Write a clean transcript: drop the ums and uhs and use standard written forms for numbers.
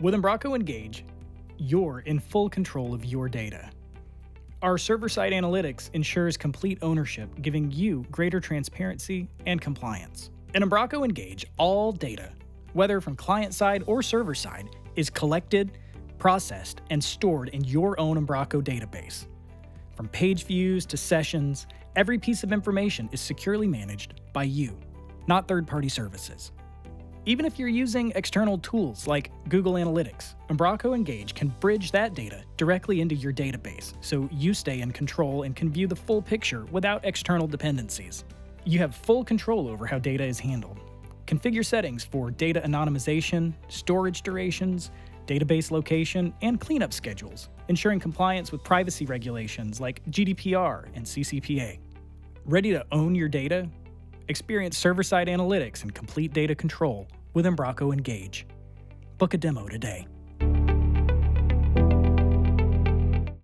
With Umbraco Engage, you're in full control of your data. Our server-side analytics ensures complete ownership, giving you greater transparency and compliance. In Umbraco Engage, all data, whether from client-side or server-side, is collected, processed, and stored in your own Umbraco database. From page views to sessions, every piece of information is securely managed by you, not third-party services. Even if you're using external tools like Google Analytics, Umbraco Engage can bridge that data directly into your database, so you stay in control and can view the full picture without external dependencies. You have full control over how data is handled. Configure settings for data anonymization, storage durations, database location, and cleanup schedules, ensuring compliance with privacy regulations like GDPR and CCPA. Ready to own your data? Experience server-side analytics and complete data control with Umbraco Engage. Book a demo today.